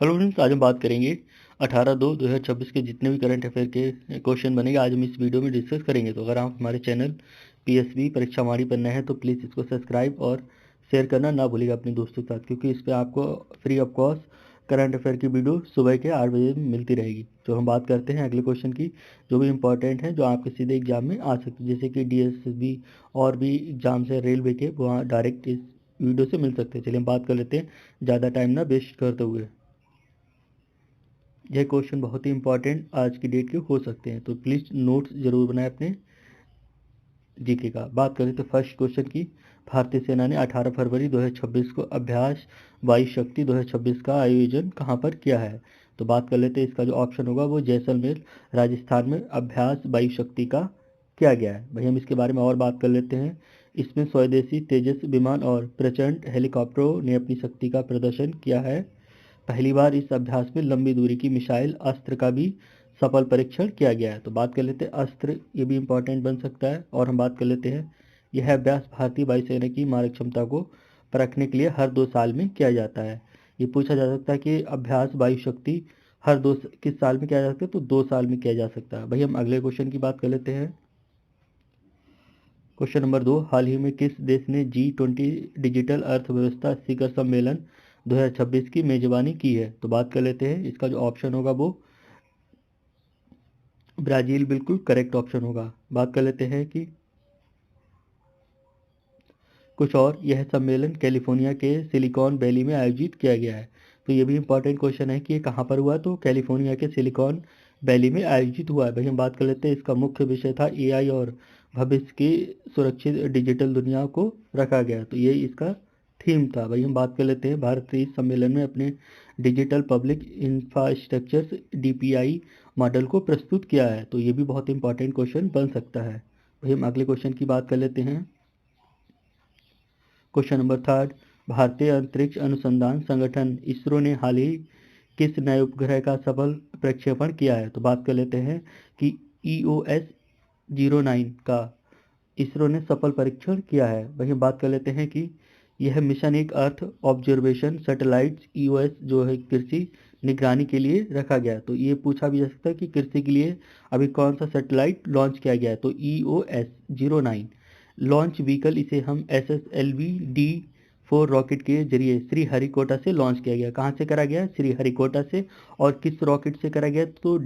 Hello friends, आज हम बात करेंगे 18/2/2026 के जितने भी करंट अफेयर के क्वेश्चन बनेंगे आज हम इस वीडियो में डिस्कस करेंगे। तो अगर आप हमारे चैनल पीएसबी परीक्षा माड़ी पर नए हैं तो प्लीज़ इसको सब्सक्राइब और शेयर करना ना भूलिएगा अपने दोस्तों के साथ, क्योंकि इस पर आपको free of cost current affair की वीडियो सुबह के 8 बजे मिलती रहेगी। तो हम बात करते हैं अगले क्वेश्चन की, जो भी इंपॉर्टेंट है, जो आपके सीधे एग्जाम में आ सकते हैं, जैसे कि डीएसबी और भी एग्जाम्स है रेलवे के, वहाँ डायरेक्ट इस वीडियो से मिल सकते हैं। चलिए हम बात कर लेते हैं ज़्यादा टाइम ना वेस्ट करते हुए। यह क्वेश्चन बहुत ही इंपॉर्टेंट आज की डेट के हो सकते हैं, तो प्लीज़ नोट्स जरूर बनाएं अपने जीके का। बात करें तो फर्स्ट क्वेश्चन की, भारतीय सेना ने 18 फरवरी 2026 को अभ्यास वायु शक्ति 2026 का आयोजन कहां पर किया है? तो बात कर लेते हैं, इसका जो ऑप्शन होगा वो जैसलमेर राजस्थान में अभ्यास वायु शक्ति का किया गया है। भाई हम इसके बारे में और बात कर लेते हैं। इसमें स्वदेशी तेजस विमान और प्रचंड हेलीकॉप्टरों ने अपनी शक्ति का प्रदर्शन किया है। पहली बार इस अभ्यास में लंबी दूरी की मिसाइल अस्त्र का भी सफल परीक्षण किया गया है। तो बात कर लेते हैं अस्त्र, ये भी इंपॉर्टेंट बन सकता है। और हम बात कर लेते हैं, यह अभ्यास भारतीय वायुसेना की मारक क्षमता को परखने के लिए हर 2 साल में किया जाता है। ये पूछा जा सकता है कि अभ्यास वायु शक्ति हर किस साल में किया जा सकता है? तो 2 साल में किया जा सकता है। भाई हम अगले क्वेश्चन की बात कर लेते हैं। क्वेश्चन नंबर 2, हाल ही में किस देश ने G20 डिजिटल अर्थव्यवस्था शिखर सम्मेलन 2026 की मेजबानी की है? तो बात कर लेते हैं, इसका जो ऑप्शन होगा वो ब्राजील बिल्कुल करेक्ट ऑप्शन होगा। बात कर लेते हैं कि कुछ और, यह सम्मेलन कैलिफोर्निया के सिलिकॉन वैली में आयोजित किया गया है। तो ये भी इंपॉर्टेंट क्वेश्चन है कि ये कहाँ पर हुआ? तो कैलिफोर्निया के सिलिकॉन वैली में आयोजित हुआ है। भाई हम बात कर लेते हैं, इसका मुख्य विषय था एआई और भविष्य की सुरक्षित डिजिटल दुनिया को रखा गया। तो ये इसका थीम था। भाई हम बात कर लेते हैं, भारत ने इस सम्मेलन में अपने digital public infrastructure DPI model को प्रस्तुत किया है। तो ये भी बहुत इंपॉर्टेंट क्वेश्चन बन सकता है। भाई हम अगले क्वेश्चन की बात कर लेते हैं। क्वेश्चन नंबर 3, भारतीय अंतरिक्ष अनुसंधान संगठन इसरो ने हाल ही किस नए उपग्रह का सफल प्रक्षेपण किया है? तो बात कर लेते हैं कि EOS-09 का इसरो ने सफल परीक्षण किया है। वहीं बात कर लेते हैं कि यह मिशन एक अर्थ ऑब्जर्वेशन सैटेलाइट EOS जो है कृषि निगरानी के लिए रखा गया। तो ये पूछा भी जा सकता है कि कृषि के लिए अभी कौन सा सैटेलाइट लॉन्च किया गया है? तो EOS-09 लॉन्च व्हीकल, इसे हम SSLV-D4 रॉकेट के जरिए श्रीहरिकोटा से लॉन्च किया गया। कहाँ से करा गया? श्रीहरिकोटा से। और किस रॉकेट से करा गया? तो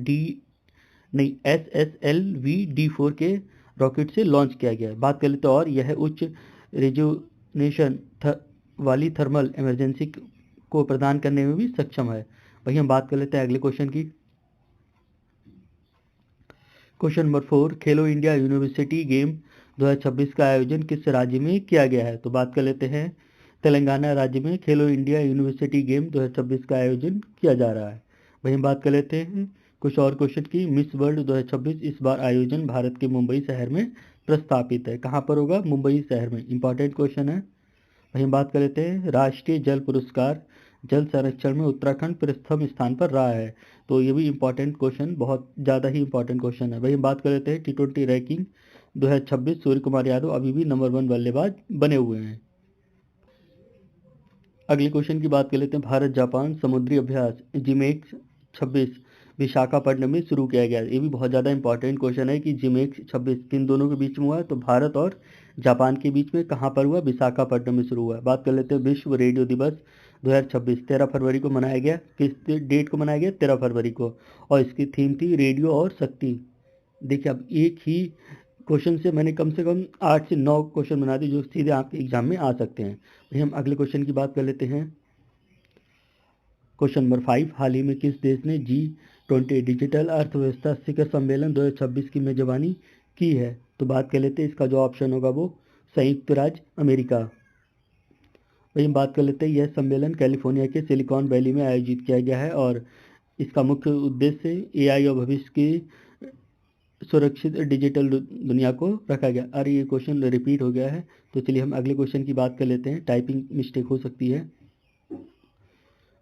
SSLV-D4 के रॉकेट से लॉन्च किया गया है। बात कर लेते हैं, और यह उच्च रेजोनेशन वाली थर्मल इमरजेंसी को प्रदान करने में भी सक्षम है। वही हम बात कर लेते हैं अगले क्वेश्चन की। क्वेश्चन नंबर 4, खेलो इंडिया यूनिवर्सिटी गेम 2026 का आयोजन किस राज्य में किया गया है? तो बात कर लेते हैं, तेलंगाना राज्य में खेलो इंडिया यूनिवर्सिटी गेम 2026 का आयोजन किया जा रहा है। वहीं हम बात कर लेते हैं कुछ और क्वेश्चन की। मिस वर्ल्ड 2026 इस बार आयोजन भारत के मुंबई शहर में प्रस्तावित है। कहाँ पर होगा? मुंबई शहर में। इंपॉर्टेंट क्वेश्चन है। वहीं बात कर लेते हैं, राष्ट्रीय जल पुरस्कार जल संरक्षण में उत्तराखंड प्रथम स्थान पर रहा है। तो ये भी इंपॉर्टेंट क्वेश्चन, बहुत ज़्यादा ही इंपॉर्टेंट क्वेश्चन है। वहीं बात कर लेते हैं T20 रैंकिंग 2026, सूर्य कुमार यादव अभी भी नंबर 1 बल्लेबाज बने हुए हैं। अगले क्वेश्चन की बात कर लेते हैं, भारत जापान समुद्री अभ्यास जिमेक्स 26 विशाखापट्टनम में शुरू किया गया। ये भी बहुत ज़्यादा इंपॉर्टेंट क्वेश्चन है कि जिमेक्स 26 किन दोनों के बीच में हुआ है? तो भारत और जापान के बीच में। कहाँ पर हुआ? विशाखापट्टनम में शुरू हुआ। बात कर लेते हैं, विश्व रेडियो दिवस 2026 13 फरवरी को मनाया गया। किस डेट को मनाया गया? 13 फरवरी को। और इसकी थीम थी रेडियो और शक्ति। देखिए, अब एक ही क्वेश्चन से मैंने कम से कम 8 से 9 क्वेश्चन बना दिए जो सीधे आपके एग्जाम में आ सकते हैं। भाई हम अगले क्वेश्चन की बात कर लेते हैं। क्वेश्चन नंबर 5, हाल ही में किस देश ने G20 डिजिटल अर्थव्यवस्था शिखर सम्मेलन 2026 की मेजबानी की है? तो बात कर लेते हैं, इसका जो ऑप्शन होगा वो संयुक्त राज्य अमेरिका। वही हम बात कर लेते हैं, यह सम्मेलन कैलिफोर्निया के सिलिकॉन वैली में आयोजित किया गया है और इसका मुख्य उद्देश्य एआई और भविष्य की सुरक्षित डिजिटल दुनिया को रखा गया। अरे ये क्वेश्चन रिपीट हो गया है, तो चलिए हम अगले क्वेश्चन की बात कर लेते हैं। टाइपिंग मिस्टेक हो सकती है।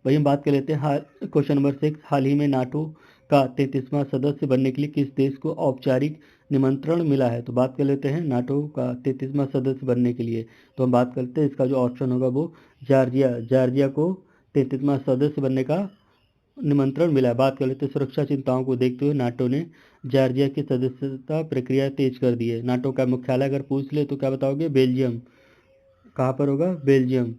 वही हम बात कर लेते हैं, क्वेश्चन नंबर 6, हाल ही में नाटो का 33वां सदस्य बनने के लिए किस देश को औपचारिक निमंत्रण मिला है? तो बात कर लेते हैं नाटो का 33वां सदस्य बनने के लिए। तो हम बात करते हैं, इसका जो ऑप्शन होगा वो जॉर्जिया। जॉर्जिया को 33वां सदस्य बनने का निमंत्रण मिला है। बात कर लेते हैं सुरक्षा चिंताओं को देखते हुए नाटो ने जॉर्जिया की सदस्यता प्रक्रिया तेज कर दी है। नाटो का मुख्यालय अगर पूछ ले तो क्या बताओगे? बेल्जियम। कहाँ पर होगा? बेल्जियम,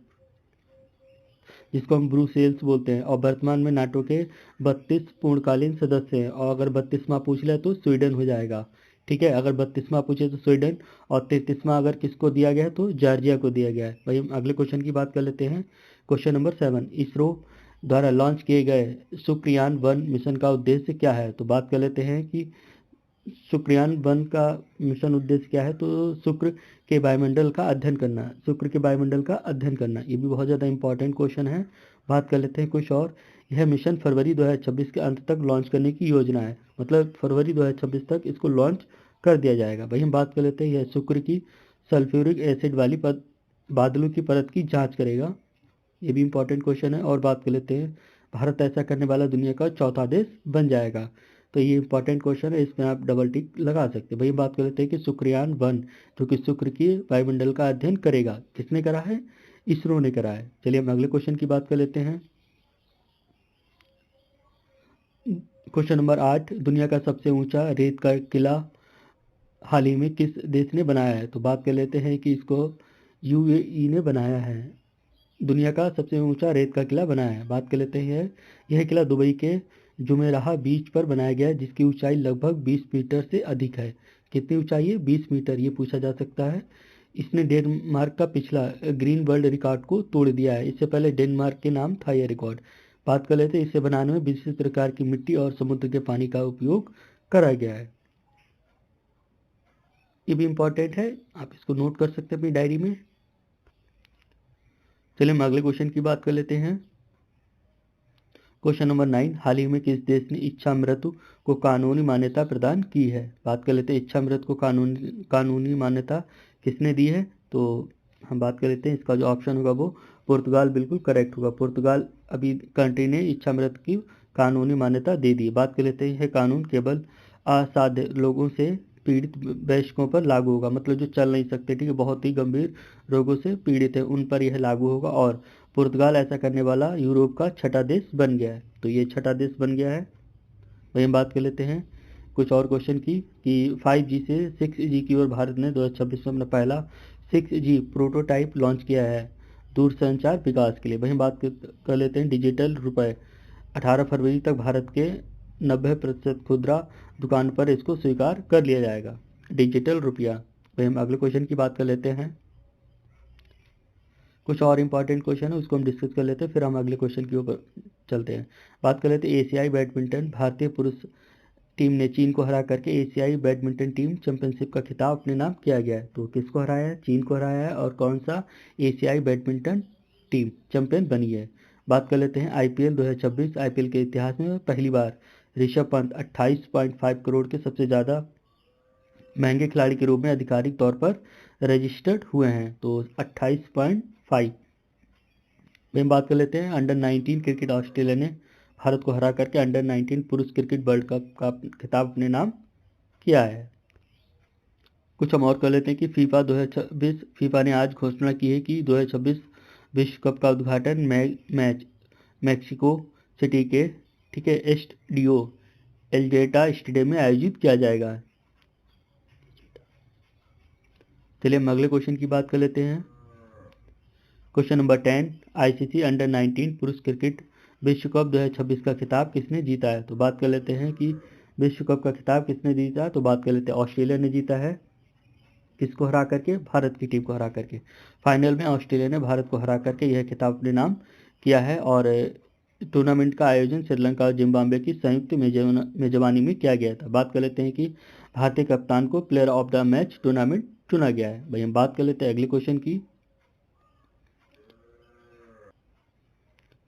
जिसको हम ब्रुसेल्स बोलते हैं। और वर्तमान में नाटो के 32 पूर्णकालीन सदस्य हैं, और अगर 32वां पूछ ले तो स्वीडन हो जाएगा। ठीक है, अगर 32वां पूछे तो स्वीडन, और 33वां अगर किसको दिया गया है तो जॉर्जिया को दिया गया है। भाई हम अगले क्वेश्चन की बात कर लेते हैं। क्वेश्चन नंबर 7, इसरो द्वारा लॉन्च किए गए शुक्रयान-1 मिशन का उद्देश्य क्या है? तो बात कर लेते हैं कि शुक्रयान-1 का मिशन उद्देश्य क्या है? तो शुक्र के वायुमंडल का अध्ययन करना। शुक्र के वायुमंडल का अध्ययन करना, ये भी बहुत ज़्यादा इंपॉर्टेंट क्वेश्चन है। बात कर लेते हैं कुछ और। यह मिशन फरवरी 2026 के अंत तक लॉन्च करने की योजना है, मतलब फरवरी 2026 तक इसको लॉन्च कर दिया जाएगा। भाई हम बात कर लेते हैं, यह शुक्र की सल्फ्यूरिक एसिड वाली बादलों की परत की जाँच करेगा, ये भी इंपॉर्टेंट क्वेश्चन है। और बात कर लेते हैं, भारत ऐसा करने वाला दुनिया का चौथा देश बन जाएगा। तो ये इंपॉर्टेंट क्वेश्चन है, इसमें आप डबल टिक लगा सकते हैं। भाई बात कर लेते हैं कि शुक्रयान-1 जो कि शुक्र की वायुमंडल का अध्ययन करेगा, किसने करा है? इसरो ने करा है। चलिए हम अगले क्वेश्चन की बात कर लेते हैं। क्वेश्चन नंबर 8, दुनिया का सबसे ऊंचा रेत का किला हाल ही में किस देश ने बनाया है? तो बात कर लेते हैं कि इसको यूएई ने बनाया है। दुनिया का सबसे ऊंचा रेत का किला बनाया है। बात कर लेते हैं, यह किला दुबई के जुमेराह बीच पर बनाया गया है, जिसकी ऊंचाई लगभग 20 मीटर से अधिक है। कितनी ऊंचाई है? 20 मीटर, ये पूछा जा सकता है। इसने डेनमार्क का पिछला ग्रीन वर्ल्ड रिकॉर्ड को तोड़ दिया है। इससे पहले डेनमार्क के नाम था यह रिकॉर्ड। बात कर लेते हैं, इसे बनाने में विशिष्ट प्रकार की मिट्टी और समुद्र के पानी का उपयोग करा गया है। ये भी इंपॉर्टेंट है, आप इसको नोट कर सकते हैं अपनी डायरी में। चलिए हम अगले क्वेश्चन की बात कर लेते हैं। क्वेश्चन नंबर 9, हाल ही में किस देश ने इच्छा मृत्यु को कानूनी मान्यता प्रदान की है? बात कर लेते हैं, इच्छा मृत्यु को कानूनी मान्यता किसने दी है? तो हम बात कर लेते हैं, इसका जो ऑप्शन होगा वो पुर्तगाल बिल्कुल करेक्ट होगा। पुर्तगाल अभी कंट्री ने इच्छा मृत्यु की कानूनी मान्यता दे दी। बात कर लेते हैं, यह कानून केवल असाध्य लोगों से पीड़ित वयस्कों पर लागू होगा, मतलब जो चल नहीं सकते, ठीक है, बहुत ही गंभीर रोगों से पीड़ित है, उन पर यह लागू होगा। और पुर्तगाल ऐसा करने वाला यूरोप का छठा देश बन गया है, तो ये छठा देश बन गया है। वही हम बात कर लेते हैं कुछ और क्वेश्चन की कि 5G से 6G की ओर भारत ने 2026 में अपना पहला 6G प्रोटोटाइप लॉन्च किया है दूरसंचार विकास के लिए। वही बात कर लेते हैं डिजिटल रुपए। 18 फरवरी तक भारत के 90% खुदरा दुकान पर इसको स्वीकार कर लिया जाएगा, डिजिटल रुपया। वही हम अगले क्वेश्चन की बात कर लेते हैं। कुछ और इंपॉर्टेंट क्वेश्चन है, उसको हम डिस्कस कर लेते हैं, फिर हम अगले क्वेश्चन के ऊपर चलते हैं। बात कर लेते हैं, एशियाई बैडमिंटन भारतीय पुरुष टीम ने चीन को हरा करके एशियाई बैडमिंटन टीम चैंपियनशिप का खिताब अपने नाम किया गया है। तो किसको हराया है? चीन को हराया है। और कौन सा एशियाई बैडमिंटन टीम चैंपियन बनी है? बात कर लेते हैं आईपीएल 2026। आईपीएल के इतिहास में पहली बार ऋषभ पंत 28.5 करोड़ के सबसे ज़्यादा महंगे खिलाड़ी के रूप में आधिकारिक तौर पर रजिस्टर्ड हुए हैं, तो 28.5। वहीं बात कर लेते हैं अंडर 19 क्रिकेट। ऑस्ट्रेलिया ने भारत को हरा करके अंडर 19 पुरुष क्रिकेट वर्ल्ड कप का खिताब अपने नाम किया है। कुछ हम और कर लेते हैं कि फीफा 2026 फीफा ने आज घोषणा की है कि 2026 विश्व कप का उद्घाटन मैच मैक्सिको सिटी के, ठीक है, एस्टेडियो एल्जेटा स्टेडियम में आयोजित किया जाएगा। चलिए हम अगले क्वेश्चन की बात कर लेते हैं। क्वेश्चन नंबर 10, आईसीसी अंडर 19 पुरुष क्रिकेट विश्व कप 2026 का खिताब किसने जीता है? तो बात कर लेते हैं कि विश्व कप का खिताब किसने जीता, तो बात कर लेते हैं ऑस्ट्रेलिया ने जीता है। किसको हरा करके? भारत की टीम को हरा करके। फाइनल में ऑस्ट्रेलिया ने भारत को हरा करके यह खिताब अपने नाम किया है। और टूर्नामेंट का आयोजन श्रीलंका और जिम्बाब्वे की संयुक्त मेजबानी में किया गया था। बात कर लेते हैं कि भारतीय कप्तान को player of the match tournament चुना गया है। भाई हम बात कर लेते हैं अगले क्वेश्चन की।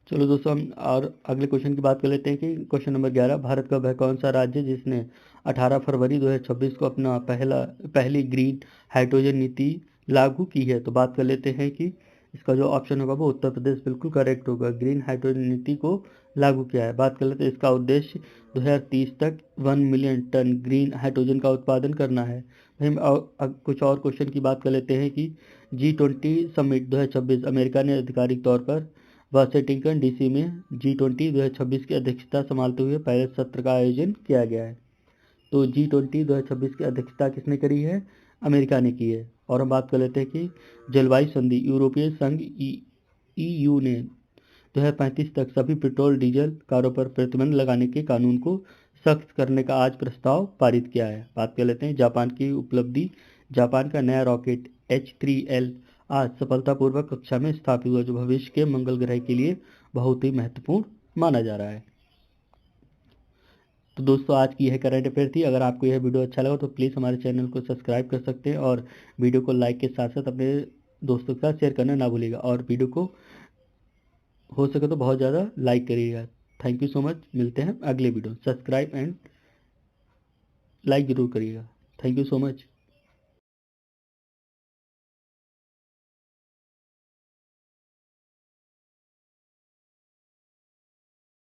चलो दोस्तों हम और अगले क्वेश्चन की बात कर लेते हैं कि क्वेश्चन नंबर 11, भारत का वह कौन सा राज्य जिसने 18 फरवरी 2026 को अपना पहली ग्रीन हाइड्रोजन नीति लागू की है? तो बात कर लेते हैं कि इसका जो ऑप्शन होगा वो उत्तर प्रदेश बिल्कुल करेक्ट होगा, ग्रीन हाइड्रोजन नीति को लागू किया है। बात कर लेते हैं, इसका उद्देश्य 2030 तक 1 मिलियन टन ग्रीन हाइड्रोजन का उत्पादन करना है। हम कुछ और क्वेश्चन की बात कर लेते हैं कि G20 समिट 2026 अमेरिका ने आधिकारिक तौर पर वाशिंगटन डीसी में G20 2026 की अध्यक्षता संभालते हुए पहले सत्र का आयोजन किया गया है। तो G20 2026 की अध्यक्षता किसने करी है? अमेरिका ने की है। और हम बात कर लेते हैं कि जलवायु संधि यूरोपीय संघ EU ने 2035 तक सभी पेट्रोल डीजल कारों पर प्रतिबंध लगाने के कानून को सख्त करने का आज प्रस्ताव पारित किया है। बात कर लेते हैं जापान की उपलब्धि। जापान का नया रॉकेट H3L आज सफलतापूर्वक कक्षा में स्थापित हुआ, जो भविष्य के मंगल ग्रह के लिए बहुत ही महत्वपूर्ण माना जा रहा है। तो दोस्तों आज की यह करंट अफेयर थी। अगर आपको यह वीडियो अच्छा लगा तो प्लीज़ हमारे चैनल को सब्सक्राइब कर सकते हैं और वीडियो को लाइक के साथ साथ अपने दोस्तों के साथ शेयर करना ना भूलिएगा और वीडियो को हो सके तो बहुत ज़्यादा लाइक करिएगा। Thank you so much. मिलते हैं अगले वीडियो। सब्सक्राइब एंड लाइक ज़रूर करिएगा। Thank you so much.